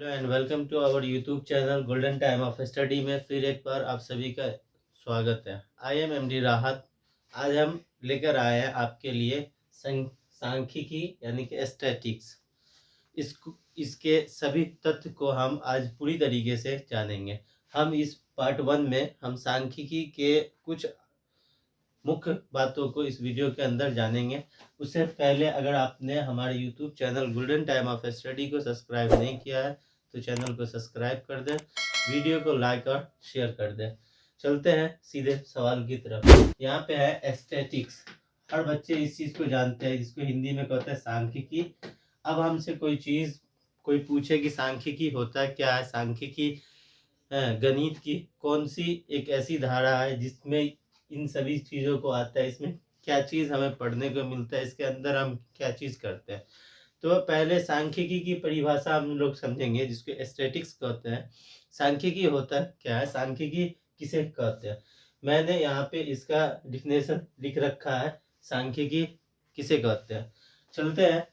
Hello and welcome to our YouTube channel golden time of study में फिर एक बार आप सभी का स्वागत है। आई एम एमडी राहत। आज हम लेकर आए हैं आपके लिए सांख्यिकी यानी कि स्टैटिक्स। इसके सभी तथ्य को हम आज पूरी तरीके से जानेंगे। हम इस पार्ट 1 में हम सांख्यिकी के कुछ मुख्य बातों को इस वीडियो के अंदर जानेंगे। उससे पहले अगर आपने हमारे YouTube channel golden time of study को सब्सक्राइब नहीं किया है तो चैनल को सब्सक्राइब कर दें, वीडियो को लाइक और शेयर कर दें। चलते हैं सीधे सवाल की तरफ। यहाँ पे है एस्थेटिक्स। हर बच्चे इस चीज़ को जानते हैं, जिसको हिंदी में कहते हैं सांख्यिकी। अब हमसे कोई पूछे कि सांख्यिकी होता क्या है, सांख्यिकी गणित की कौन सी एक ऐसी धारा है जिसमें इन सभी चीज़ों को आता है, इसमें क्या चीज़ हमें पढ़ने को मिलता है, इसके अंदर हम क्या चीज़ करते हैं। तो पहले सांख्यिकी की परिभाषा हम लोग समझेंगे, जिसको एस्थेटिक्स कहते हैं। सांख्यिकी होता क्या है, सांख्यिकी किसे कहते हैं। मैंने यहाँ पे इसका डिफिनेशन लिख रखा है, सांख्यिकी किसे कहते हैं। चलते हैं।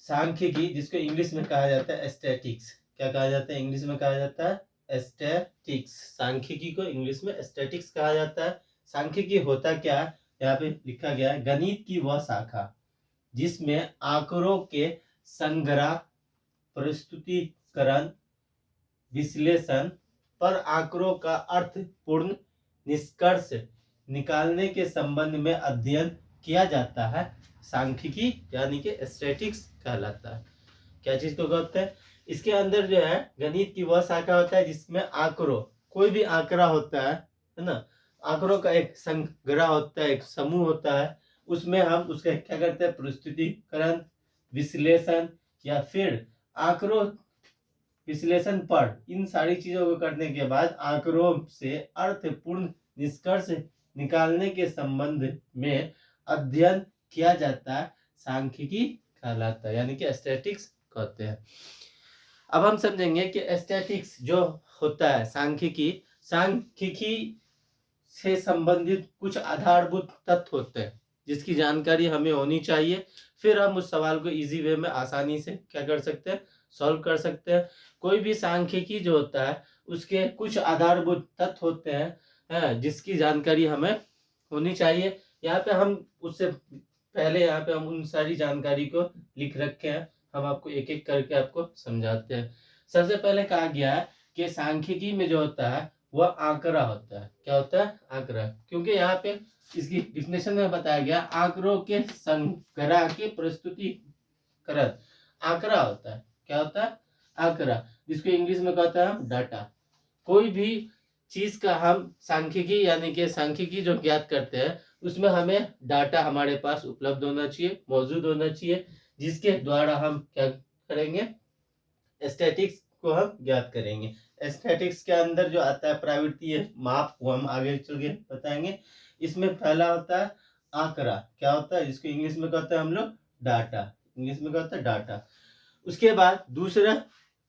सांख्यिकी जिसको इंग्लिश में कहा जाता है एस्थेटिक्स। क्या कहा जाता है इंग्लिश में? कहा जाता है एस्थेटिक्स। सांख्यिकी को इंग्लिश में एस्थेटिक्स कहा जाता है। सांख्यिकी होता क्या है, यहाँ पे लिखा गया है, गणित की वह शाखा जिसमें आंकड़ों के संग्रह, प्रस्तुतिकरण, विश्लेषण पर आंकड़ों का अर्थपूर्ण निष्कर्ष निकालने के संबंध में अध्ययन किया जाता है, सांख्यिकी यानी कि एस्थेटिक्स कहलाता है। क्या चीज को कहते हैं? इसके अंदर जो है गणित की वह शाखा होता है जिसमें आंकड़ों, कोई भी आंकड़ा होता है ना, आंकड़ों का एक संग्रह होता है, एक समूह होता है। उसमें हम उसका क्या करते हैं? प्रस्तुतिकरण, विश्लेषण या फिर आंकड़ों विश्लेषण पर इन सारी चीजों को करने के बाद आंकड़ों से अर्थपूर्ण निष्कर्ष निकालने के संबंध में अध्ययन किया जाता है, सांख्यिकी कहलाता है, यानी कि एस्थेटिक्स कहते हैं। अब हम समझेंगे कि एस्थेटिक्स जो होता है, सांख्यिकी से संबंधित कुछ आधारभूत तथ्य होते हैं जिसकी जानकारी हमें होनी चाहिए। फिर हम उस सवाल को इजी वे में आसानी से क्या कर सकते हैं? सॉल्व कर सकते हैं। कोई भी सांख्यिकी जो होता है उसके कुछ आधारभूत तथ्य होते हैं जिसकी जानकारी हमें होनी चाहिए। यहाँ पे हम उससे पहले यहाँ पे हम उन सारी जानकारी को लिख रखे हैं, हम आपको एक एक करके आपको समझाते हैं। सबसे पहले कहा गया है कि सांख्यिकी में जो होता है वह आंकड़ा होता है। क्या होता है? आंकड़ा। क्योंकि यहाँ पे इसकी डिफिनेशन में बताया गया आंकड़ों के संग्रह की प्रस्तुतिकरण आंकड़ा होता है। क्या होता है? आंकड़ा, जिसको इंग्लिश में कहता है डाटा। कोई भी चीज का हम सांख्यिकी यानी कि सांख्यिकी जो ज्ञात करते हैं उसमें हमें डाटा हमारे पास उपलब्ध होना चाहिए, मौजूद होना चाहिए, जिसके द्वारा हम क्या करेंगे? एस्थेटिक्स को हम ज्ञात करेंगे। एस्थेटिक्स के अंदर जो आता है प्रावृत्तीय माप, वो हम आगे चल के बताएंगे। इसमें पहला होता है आंकड़ा। क्या होता है? जिसको इंग्लिश में कहते हैं हम लोग डाटा। इंग्लिश में कहते हैं डाटा। उसके बाद दूसरा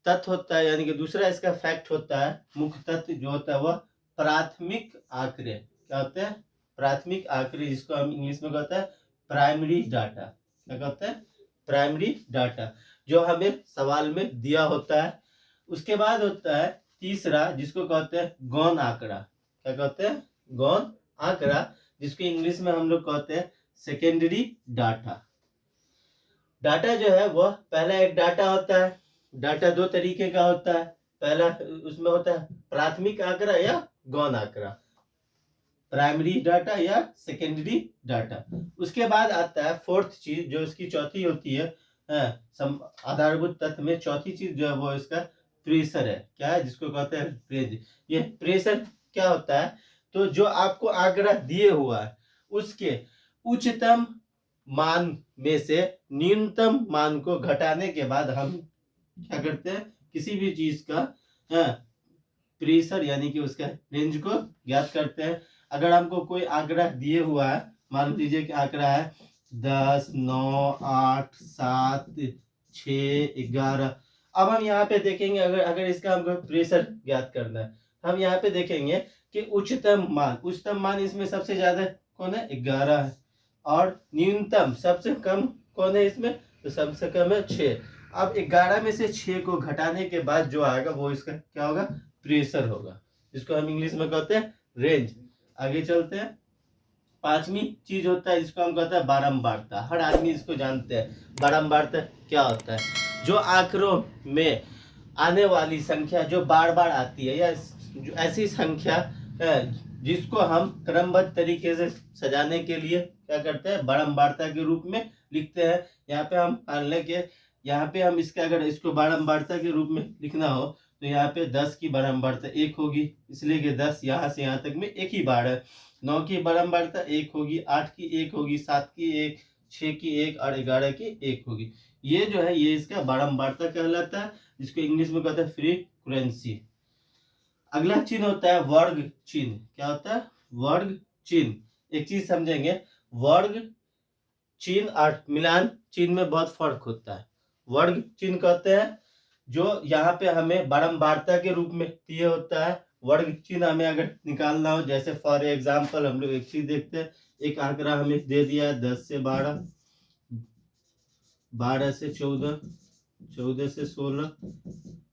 तथ्य होता है, यानी कि दूसरा इसका फैक्ट होता है, मुख्य तथ्य जो होता है वह प्राथमिक आंकड़े। क्या होते हैं? प्राथमिक आंकड़े, जिसको हम इंग्लिश में कहते हैं प्राइमरी डाटा। क्या कहते हैं? प्राइमरी डाटा, जो हमें सवाल में दिया होता है। उसके बाद होता है तीसरा, जिसको कहते हैं गौण आंकड़ा। क्या कहते हैं? गौण आंकड़ा, जिसको इंग्लिश में हम लोग कहते हैं सेकेंडरी डाटा। डाटा जो है वह पहला एक डाटा होता है। डाटा दो तरीके का होता है। पहला उसमें होता है प्राथमिक आंकड़ा या गौण आंकड़ा, प्राइमरी डाटा या सेकेंडरी डाटा। उसके बाद आता है फोर्थ चीज, जो इसकी चौथी होती है आधारभूत तथ्य में चौथी चीज जो है वो इसका प्रेशर है। क्या है? जिसको कहते हैं प्रेशर। ये प्रेशर क्या होता है? तो जो आपको आंकड़ा दिए हुआ है उसके उच्चतम मान में से न्यूनतम मान को घटाने के बाद हम क्या करते हैं? किसी भी चीज का प्रेशर यानी कि उसका रेंज को ज्ञात करते हैं। अगर हमको कोई आंकड़ा दिए हुआ है, मान लीजिए कि आंकड़ा है 10, 9, 8, 7, 6, 11। अब हम यहाँ पे देखेंगे, अगर इसका हमको प्रेशर ज्ञात करना है, हम यहाँ पे देखेंगे कि उच्चतम मान इसमें सबसे ज्यादा कौन है? 11 है। और न्यूनतम सबसे कम कौन है इसमें? तो सबसे कम है 6। अब 11 में से 6 को घटाने के बाद जो आएगा वो इसका क्या होगा, प्रेशर होगा, जिसको हम इंग्लिश में कहते हैं रेंज। आगे चलते हैं। पांचवी चीज होता है जिसको हम कहते हैं बारंबारता। हर आदमी इसको जानते हैं बारंबारता क्या होता है। जो आंकड़ों में आने वाली संख्या जो बार बार आती है, या ऐसी संख्या है जिसको हम क्रमबद्ध तरीके से सजाने के लिए क्या करते हैं, बारंबारता के रूप में लिखते हैं। यहाँ पे हम मान लें कि यहाँ पे हम इसका अगर इसको बारंबारता के रूप में लिखना हो तो यहाँ पे 10 की बारंबारता 1 होगी, इसलिए कि 10 यहाँ से यहाँ तक में एक ही बार है। 9 की बारंबारता 1 होगी, 8 की 1 होगी, 7 की 1, 6 की 1 और 11 की 1 होगी। ये जो है ये इसका बारंबारता कहलाता है, जिसको इंग्लिश में कहते हैं फ्रीक्वेंसी। अगला चिन्ह होता है वर्ग चिन्ह। क्या होता है, वर्ग चिन्ह। एक चीज समझेंगे, वर्ग चिन्ह और मिलान चिन्ह में बहुत फर्क होता है। वर्ग चिन्ह कहते हैं जो यहाँ पे हमें बारंबारता के रूप में दिए होता है। वर्ग चिन्ह हमें अगर निकालना हो, जैसे फॉर एग्जाम्पल हम लोग एक चीज देखते हैं, एक आंकड़ा हमें दे दिया है 10 से 12, 12 से 14, 14 से 16,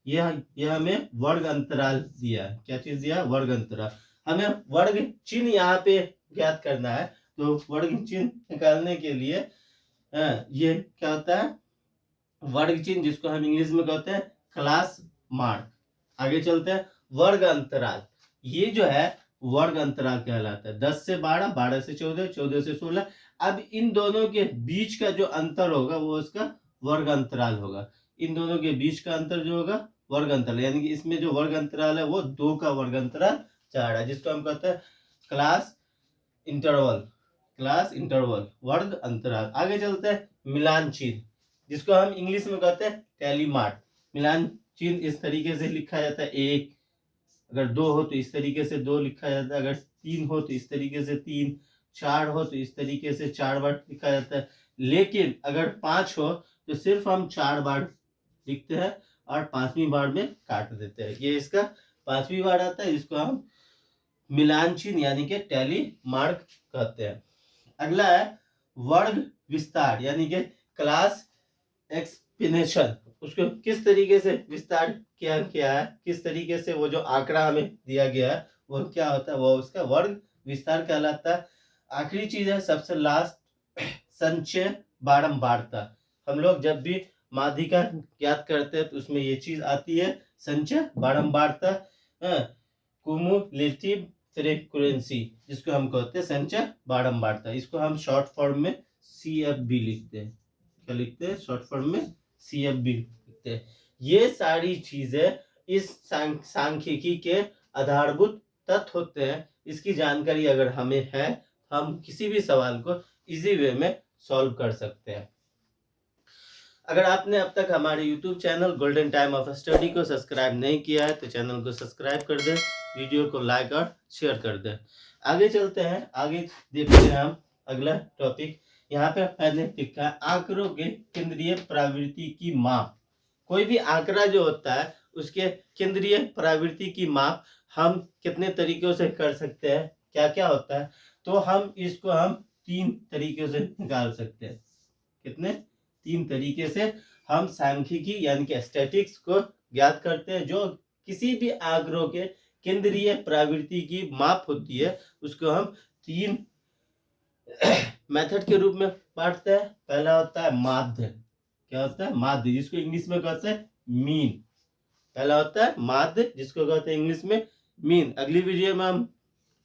यह हमें वर्ग अंतराल दिया है। क्या चीज दिया, वर्ग अंतराल। हमें वर्ग चिन्ह यहाँ पे ज्ञात करना है, तो वर्ग चिन्ह निकालने के लिए ये क्या होता है, वर्ग चिन्ह जिसको हम इंग्लिश में कहते हैं क्लास मार्क। आगे चलते हैं। वर्ग अंतराल, ये जो है वर्ग अंतराल कहलाता है। 10 से 12, 12 से 14, 14 से 16। अब इन दोनों के बीच का जो अंतर होगा वो इसका वर्ग अंतराल होगा। इन दोनों के बीच का अंतर जो होगा वर्ग अंतराल, यानी कि इसमें जो वर्ग अंतराल है वो 2 का वर्ग अंतराल 4 है, जिसको हम कहते हैं क्लास इंटरवल। क्लास इंटरवल, वर्ग अंतराल। आगे चलते हैं। मिलान चिन्ह, जिसको हम इंग्लिश में कहते हैं टैली मार्क। मिलान चिन्ह इस तरीके से लिखा जाता है, 1, अगर 2 हो तो इस तरीके से 2 लिखा जाता है, अगर 3 हो तो इस तरीके से 3, 4 हो तो इस तरीके से 4 बार लिखा जाता है। लेकिन अगर 5 हो तो सिर्फ हम 4 बार लिखते हैं और 5वीं बार में काट देते हैं। ये इसका 5वीं बार आता है, जिसको हम मिलान चिन्ह यानी कि टैली मार्क कहते हैं। अगला है वर्ग विस्तार, यानी कि क्लास एक्सपेंशन। उसको किस तरीके से विस्तार किया गया है, किस तरीके से वो जो आंकड़ा हमें दिया गया है वो क्या होता है, वो उसका वर्ग विस्तार कहलाता है। आखिरी चीज है सबसे लास्ट, संचय बारंबारता। हम लोग जब भी माध्यिका ज्ञात करते हैं तो उसमें ये चीज आती है, संचय बारंबारता, कुमुलेटिव फ्रीक्वेंसी, जिसको हम कहते हैं संचय बारंबारता। इसको हम शॉर्ट फॉर्म में CFB लिखते हैं। क्या लिखते हैं, शॉर्ट फॉर्म में CFB लिखते हैं। ये सारी चीजें इस सांख्यिकी के आधारभूत तत्व होते हैं। इसकी जानकारी अगर हमें है, हम किसी भी सवाल को इजी वे में सॉल्व कर सकते हैं। अगर आपने अब तक हमारे YouTube channel golden time of study को सब्सक्राइब नहीं किया है तो चैनल को सब्सक्राइब कर दें, वीडियो को लाइक और शेयर कर दें। आगे चलते हैं, आगे देखते हैं हम अगला टॉपिक। यहाँ पे मैंने लिखा है आंकड़ों के केंद्रीय प्रवृत्ति की माप। कोई भी आंकड़ा जो होता है उसके केंद्रीय प्रवृत्ति की माप हम कितने तरीकों से कर सकते हैं, क्या क्या होता है, तो हम इसको हम 3 तरीके से निकाल सकते हैं। कितने, 3 तरीके से हम सांख्यिकी यानी कि स्टैटिक्स को ज्ञात करते हैं। जो किसी भी आंकड़ों के केंद्रीय प्रवृत्ति की माप होती है उसको हम 3 मेथड के रूप में बांटते हैं। पहला होता है माध्य। क्या होता है, माध्य, जिसको इंग्लिश में कहते हैं मीन। पहला होता है माध्य, जिसको कहते हैं इंग्लिश में मीन। अगली वीडियो में हम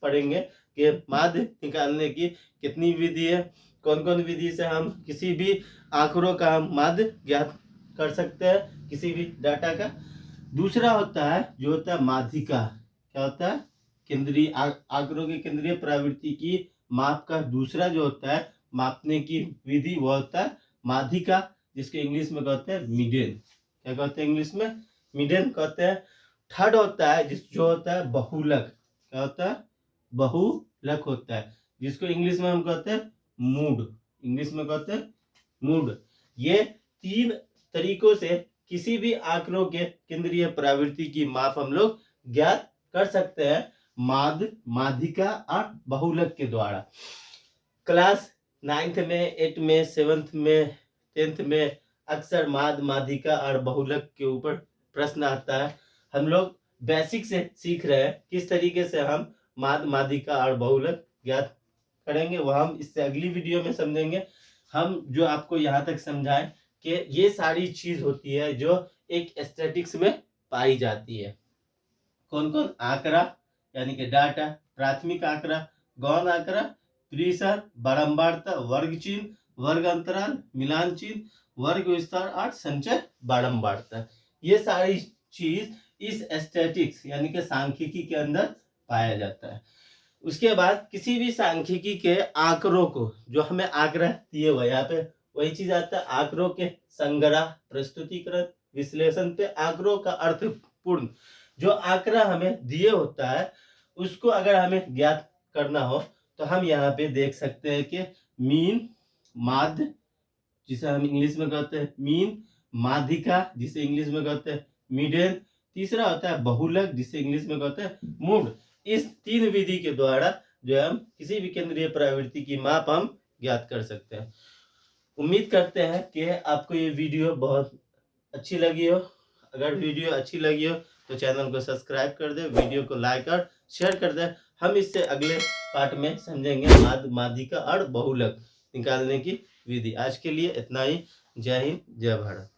पढ़ेंगे कि माध्य निकालने की कितनी विधि है, कौन कौन विधि से हम किसी भी आंकड़ों का हम माध्य ज्ञात कर सकते हैं, किसी भी डाटा का। दूसरा होता है जो होता है माध्यिका। क्या होता है, केंद्रीय आंकड़ों की केंद्रीय प्रवृत्ति की माप का दूसरा जो होता है मापने की विधि वो होता है माध्यिका, जिसके इंग्लिश में कहते हैं मीडियन। क्या कहते हैं इंग्लिश में, मीडियन कहते हैं। थर्ड होता है जो होता है बहुलक। क्या होता है, बहुलक होता है, जिसको इंग्लिश में हम कहते हैं मूड। इंग्लिश में कहते हैं मूड। ये 3 तरीकों से किसी भी आंकड़ों के केंद्रीय प्रवृत्ति की माप हम लोग ज्ञात कर सकते हैं माध्य, माध्यिका और बहुलक के द्वारा। क्लास 9th में, 8th में, 7th में, 10th में अक्सर माद माध्यिका और बहुलक के ऊपर प्रश्न आता है। हम लोग बेसिक से सीख रहे हैं किस तरीके से हम माद माध्यिका और बहुलक ज्ञात करेंगे, वह हम इससे अगली वीडियो में समझेंगे। हम जो आपको यहाँ तक समझाएं कि ये सारी चीज होती है जो एक स्टैटिक्स में पाई जाती है। कौन कौन? आंकड़ा यानी कि डाटा, प्राथमिक आंकड़ा, गौण आंकड़ा, प्रीसर, बारंबारता, वर्ग चिन्ह, वर्ग अंतराल, मिलान चिन्ह, वर्ग विस्तार और संचय बारंबारता। ये सारी चीज इस स्टैटिक्स यानी कि सांख्यिकी के अंदर पाया जाता है। उसके बाद किसी भी सांख्यिकी के आंकड़ों को, जो हमें आंकड़ा दिए हुए यहाँ पे वही चीज आता है, आंकड़ों के संग्रह, प्रस्तुतिकरण, विश्लेषण पे आंकड़ों का अर्थपूर्ण जो आंकड़ा हमें दिए होता है उसको अगर हमें ज्ञात करना हो तो हम यहाँ पे देख सकते हैं कि मीन, माध्य जिसे हम इंग्लिश में कहते हैं मीन, माध्यिका जिसे इंग्लिश में कहते हैं मीडियन, तीसरा होता है बहुलक जिसे इंग्लिश में कहते हैं मूड। इस 3 विधि के द्वारा जो है हम किसी भी केंद्रीय प्रवृत्ति की माप हम ज्ञात कर सकते हैं। उम्मीद करते हैं कि आपको ये वीडियो बहुत अच्छी लगी हो। अगर वीडियो अच्छी लगी हो तो चैनल को सब्सक्राइब कर दे, वीडियो को लाइक और शेयर कर दे। हम इससे अगले पार्ट में समझेंगे माध्यिका और बहुलक निकालने की विधि। आज के लिए इतना ही। जय हिंद, जय भारत।